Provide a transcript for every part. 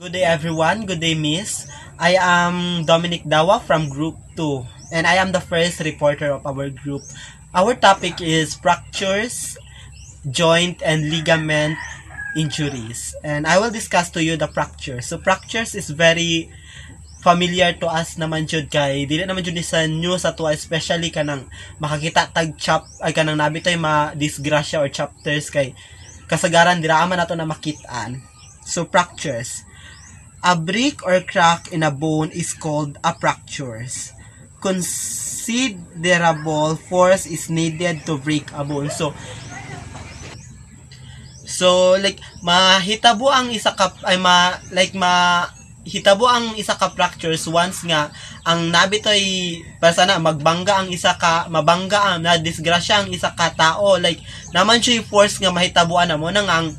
Good day everyone, good day miss. I am Dominic Dawa from Group 2 and I am the first reporter of our group. Our topic is fractures, joint and ligament injuries and I will discuss to you the fractures. So fractures is very familiar to us naman jud kay dili naman jud ni sa news ato especially kanang makakita tag chop ay kanang nabitoy ma disgrasya or chapters kay kasagaran dira man nato na makitaan. So fractures. A break or crack in a bone is called a fracture. Considerable force is needed to break a bone. So like mahitabo ang isa ka ay hitabo ang isa ka fractures once nga ang nabitoy para sana magbangga ang isa ka mabangga ang na disgrasya ang isa ka tao like naman siya force nga mahitabuan na mo nang ang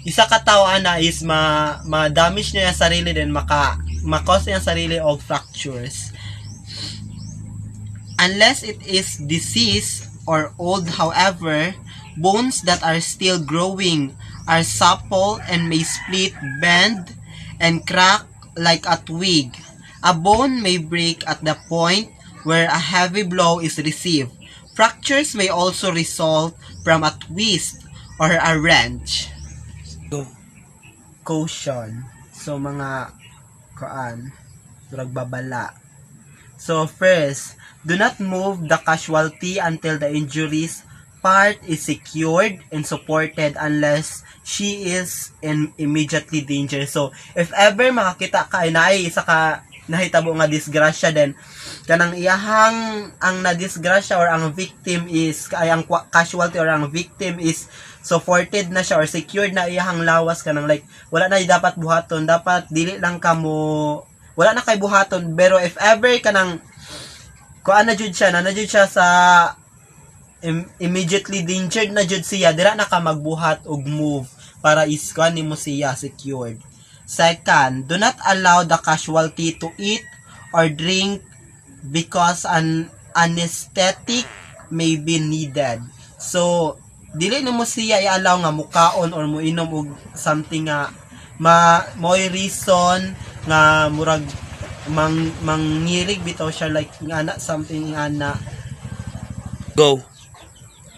isa ka tao ana is ma-damage niya yung sarili din ma-cause niya sarili of fractures unless it is disease or old. However, bones that are still growing are supple and may split, bend, and crack like a twig. A bone may break at the point where a heavy blow is received. Fractures may also result from a twist or a wrench. Caution. So, mga nagbabala. So, first, do not move the casualty until the injuries part is secured and supported unless she is in immediately danger. So, if ever makakita ka ay naay isa ka nahitabo nga disgrasya then kanang iyahang ang na-disgrasya or ang victim is ay ang casualty or ang victim is supported na siya or secured na iyahang lawas kanang like wala na dapat buhaton, dapat dili lang kamo wala na kay buhaton pero if ever kanang kuan na jud siya na jud siya sa immediately danger na jud siya dira na ka magbuhat og move para is kuan nimo siya secured. Second, do not allow the casualty to eat or drink because an anesthetic may be needed. So, dili nimo siya i-allow nga mukaon or muinom og something nga mo'y reason nga murag mangirig bitaw siya like ingana something ingana. Go.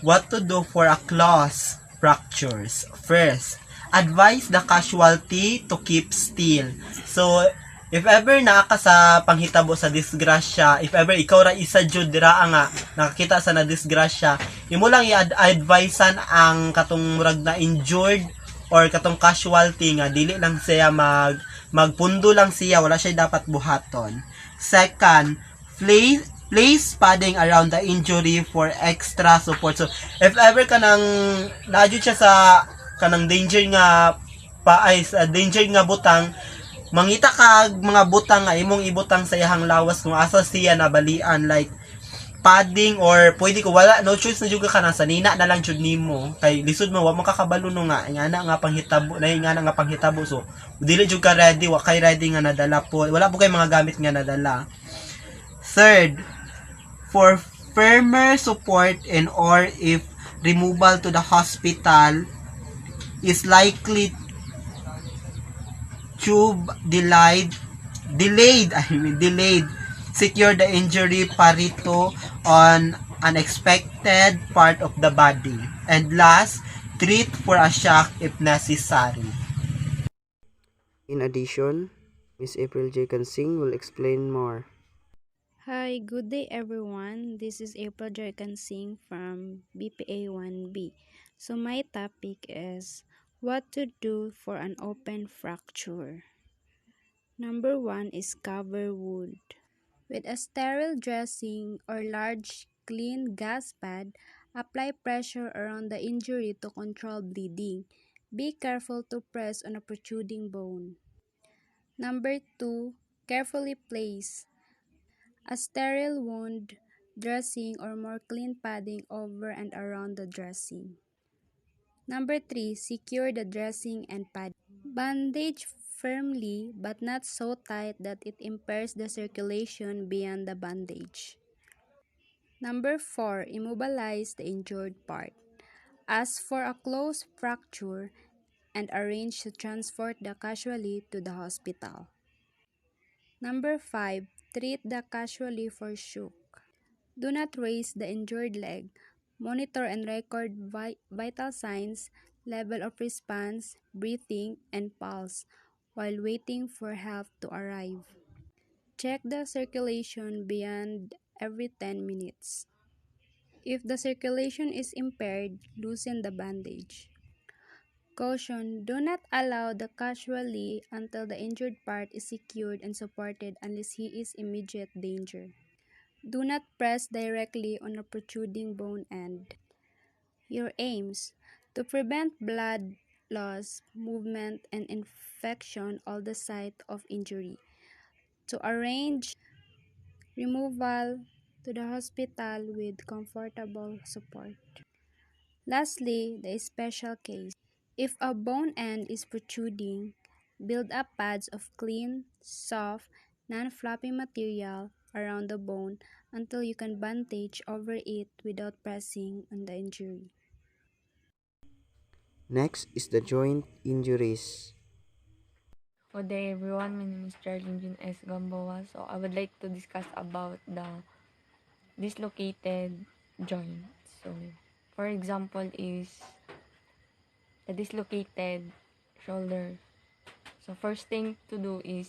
What to do for a claws fractures? First, advise the casualty to keep still. So, if ever naa ka sa panghitabo sa disgrasya, if ever ikaw ra isa jud dira nga nakakita sa na disgrasya, imo lang i-advisean ang katong murag na injured or katong casualty nga dili lang siya magpundo lang siya, wala siya dapat buhaton. Second, place padding around the injury for extra support. So, if ever kanang naadyo siya sa kanang danger nga danger nga butang mangita kag mga butang nga imong ibutang sa iyang lawas kung asa siya nabalian like padding or pwede ko wala no choice na juga ka na sa nina na lang jud nimo kay lisod mo wa mo kakabalo no nga ingana nga panghitabo na ingana nga panghitabo so dili jud ka ready wa kay ready nga nadala po wala po kay mga gamit nga nadala. Third, for firmer support and or if removal to the hospital is likely tube delayed secure the injury parito on unexpected part of the body and last treat for a shock if necessary. In addition, Miss April J. Kansing will explain more. Hi, good day everyone. This is April Joy Kansing from BPA 1B. So my topic is what to do for an open fracture. Number 1 is cover wound. With a sterile dressing or large clean gas pad, apply pressure around the injury to control bleeding. Be careful to press on a protruding bone. Number 2, carefully place a sterile wound dressing or more clean padding over and around the dressing. Number 3, secure the dressing and padding. Bandage firmly but not so tight that it impairs the circulation beyond the bandage. Number 4, immobilize the injured part. As for a closed fracture, and arrange to transport the casualty to the hospital. Number 5. Treat the casualty for shock. Do not raise the injured leg. Monitor and record vital signs, level of response, breathing, and pulse while waiting for help to arrive. Check the circulation beyond every 10 minutes. If the circulation is impaired, loosen the bandage. Caution: do not allow the casualty until the injured part is secured and supported unless he is in immediate danger. Do not press directly on a protruding bone end. Your aims: to prevent blood loss, movement, and infection at the site of injury, to arrange removal to the hospital with comfortable support. Lastly, the special case. If a bone end is protruding, build up pads of clean, soft, non-floppy material around the bone until you can bandage over it without pressing on the injury. Next is the joint injuries. Good day everyone, my name is Charlene Jun S. Gamboa. So I would like to discuss about the dislocated joint. So for example is the dislocated shoulder. So first thing to do is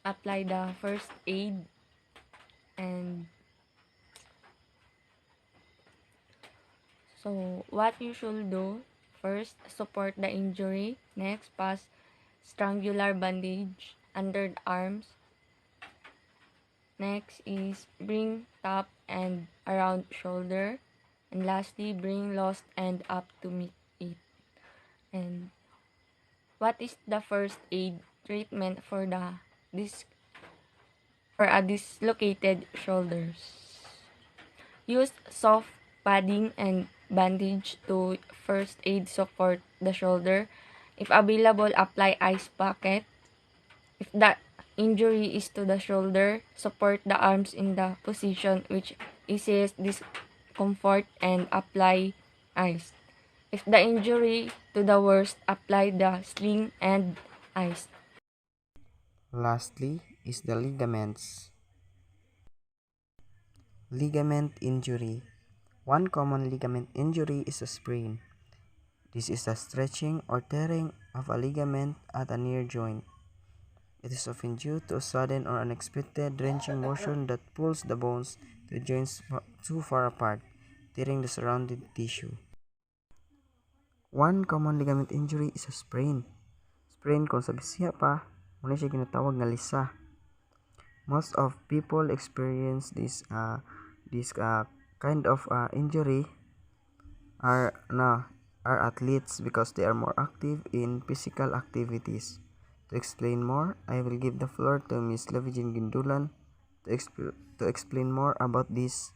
apply the first aid, and so what you should do: first, support the injury. Next, pass strangular bandage under the arms. Next is bring top and around shoulder. And lastly, bring lost end up to meet it. And what is the first aid treatment for a dislocated shoulders? Use soft padding and bandage to first aid support the shoulder. If available, apply ice packet. If the injury is to the shoulder, support the arms in the position which eases discomfort and apply ice. If the injury to the worst, apply the sling and ice. Lastly is the ligaments. Ligament injury. One common ligament injury is a sprain. This is a stretching or tearing of a ligament at a near joint. It is often due to a sudden or unexpected wrenching motion that pulls the bones to the joints too far apart, tearing the surrounding tissue. One common ligament injury is a sprain. Sprain kung sa Bisaya pa, muna siya ginatawag nga lisa. Most of people experience this kind of injury are athletes because they are more active in physical activities. To explain more, I will give the floor to Ms. Lavijin Gindulan to explain more about this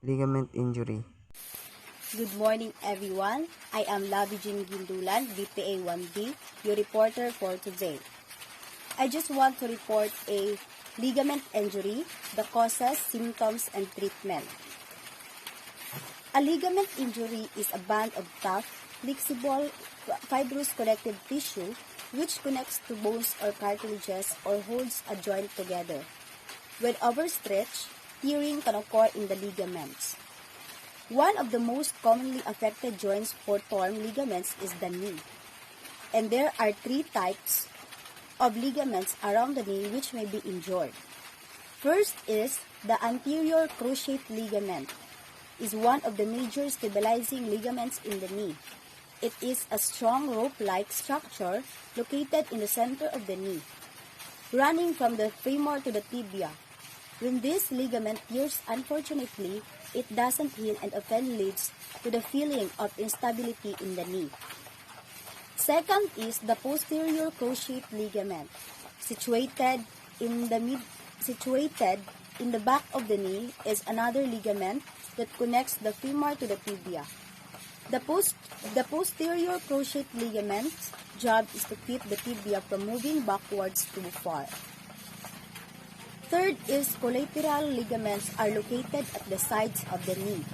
ligament injury. Good morning, everyone. I am Lavijin Gindulan, BPA 1B, your reporter for today. I just want to report a ligament injury, the causes, symptoms, and treatment. A ligament injury is a band of tough, flexible, fibrous connective tissue which connects to bones or cartilages or holds a joint together. When overstretched, tearing can occur in the ligaments. One of the most commonly affected joints for torn ligaments is the knee. And there are 3 types of ligaments around the knee which may be injured. First is the anterior cruciate ligament. Is one of the major stabilizing ligaments in the knee. It is a strong rope-like structure located in the center of the knee, running from the femur to the tibia. When this ligament tears, unfortunately, it doesn't heal and often leads to the feeling of instability in the knee. Second is the posterior cruciate ligament, situated in the back of the knee, is another ligament that connects the femur to the tibia. The posterior cruciate ligament's job is to keep the tibia from moving backwards too far. Third is collateral ligaments are located at the sides of the knee,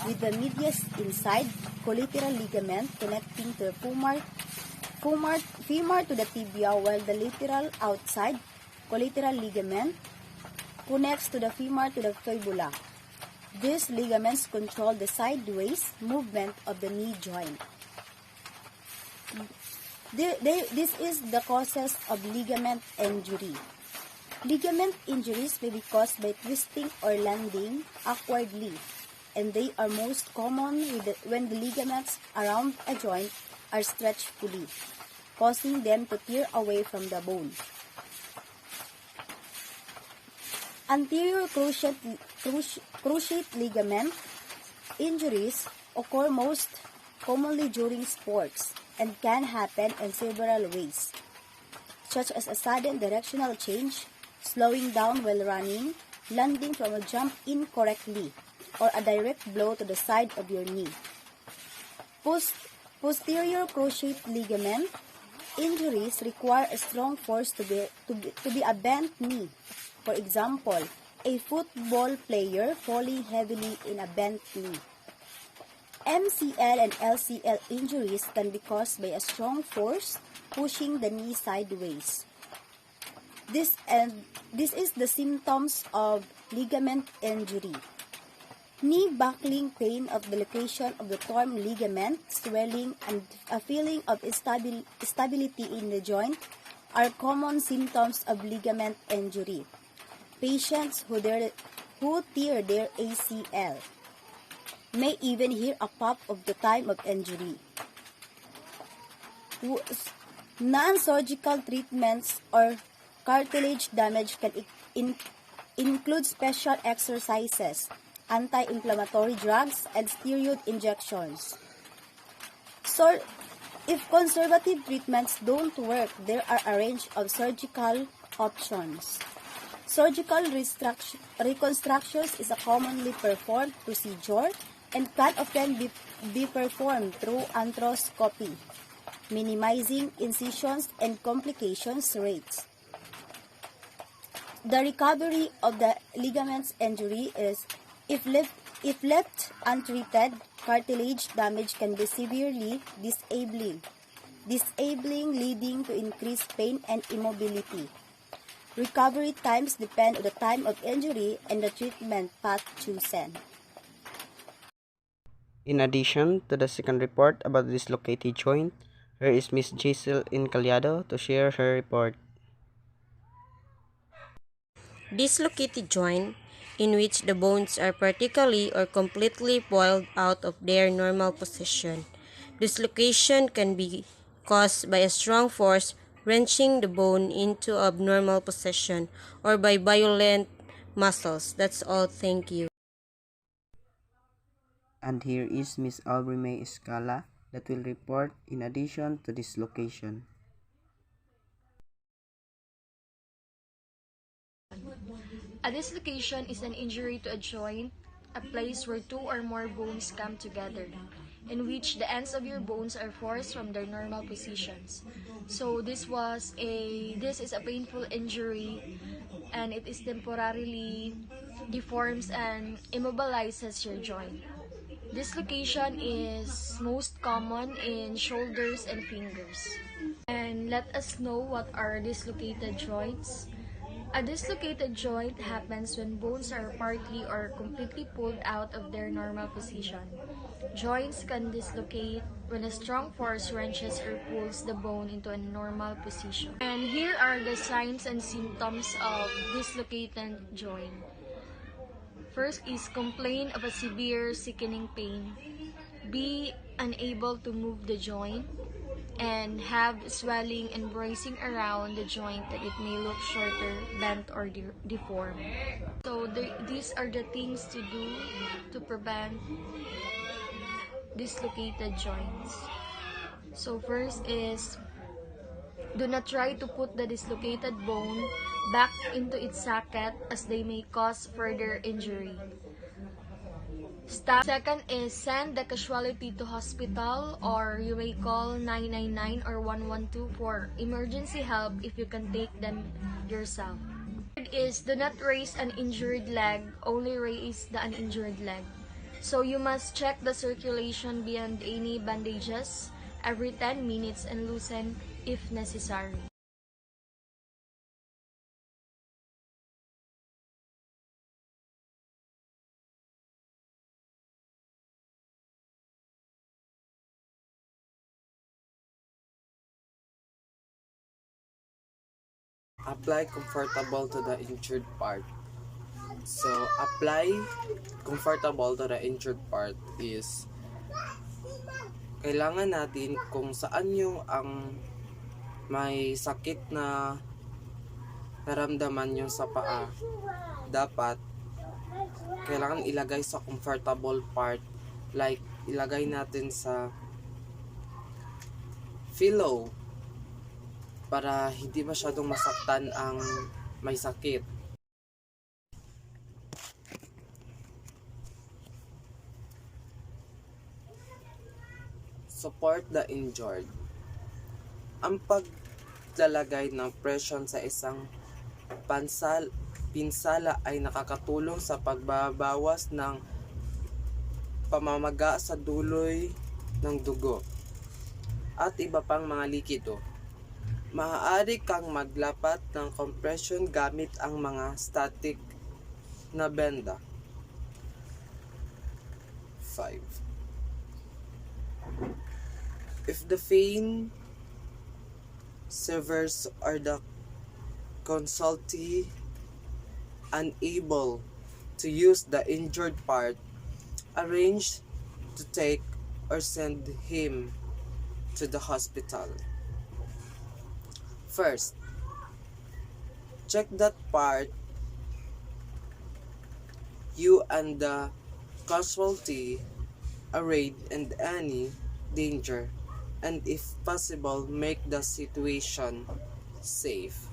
with the medius inside collateral ligament connecting to the femur femur to the tibia, while the lateral outside collateral ligament connects to the femur to the fibula. These ligaments control the sideways movement of the knee joint. This is the causes of ligament injury. Ligament injuries may be caused by twisting or landing awkwardly, and they are most common when the ligaments around a joint are stretched fully, causing them to tear away from the bone. Anterior cruciate ligament injuries occur most commonly during sports and can happen in several ways, such as a sudden directional change, slowing down while running, landing from a jump incorrectly, or a direct blow to the side of your knee. Posterior cruciate ligament injuries require a strong force to be a bent knee. For example, a football player falling heavily in a bent knee. MCL and LCL injuries can be caused by a strong force pushing the knee sideways. This is the symptoms of ligament injury. Knee buckling, pain of the location of the torn ligament, swelling, and a feeling of instability in the joint are common symptoms of ligament injury. Patients who tear their ACL may even hear a pop of the time of injury. Non-surgical treatments or cartilage damage can include special exercises, anti-inflammatory drugs, and steroid injections. So, if conservative treatments don't work, there are a range of surgical options. Surgical reconstructions is a commonly performed procedure and can often be performed through arthroscopy, minimizing incisions and complications rates. The recovery of the ligaments injury is, if left untreated, cartilage damage can be severely disabling, leading to increased pain and immobility. Recovery times depend on the time of injury and the treatment path chosen. In addition to the second report about the dislocated joint, here is Miss Giselle Incaliado to share her report. Dislocated joint, in which the bones are partially or completely pulled out of their normal position. Dislocation can be caused by a strong force wrenching the bone into abnormal position or by violent muscles. That's all. Thank you. And here is Miss Aubrey May Escala that will report in addition to dislocation. A dislocation is an injury to a joint, a place where two or more bones come together, in which the ends of your bones are forced from their normal positions. So this is a painful injury, and it is temporarily deforms and immobilizes your joint. Dislocation is most common in shoulders and fingers. And let us know what are dislocated joints. A dislocated joint happens when bones are partly or completely pulled out of their normal position. Joints can dislocate when a strong force wrenches or pulls the bone into a normal position. And here are the signs and symptoms of dislocated joint. First is complain of a severe sickening pain, be unable to move the joint, and have swelling and bracing around the joint that it may look shorter, bent, or deformed. So these are the things to do to prevent dislocated joints. So first is, do not try to put the dislocated bone back into its socket as they may cause further injury. Second is, send the casualty to hospital, or you may call 999 or 112 for emergency help if you can take them yourself. Third is, do not raise an injured leg, only raise the uninjured leg. So you must check the circulation beyond any bandages. every 10 minutes and loosen if necessary. Apply comfortable to the injured part. So, apply comfortable to the injured part is kailangan natin kung saan yung ang may sakit na naramdaman yung sa paa. Dapat kailangan ilagay sa comfortable part, like ilagay natin sa pillow para hindi masyadong masaktan ang may sakit. Support the injured. Ang paglalagay ng presyon sa isang pinsala ay nakakatulong sa pagbabawas ng pamamaga sa duloy ng dugo at iba pang mga likido. Maaari kang maglapat ng compression gamit ang mga static na benda. 5. If the vein severs or the consultee unable to use the injured part, arrange to take or send him to the hospital. First, check that part you and the casualty are in any danger, and if possible, make the situation safe.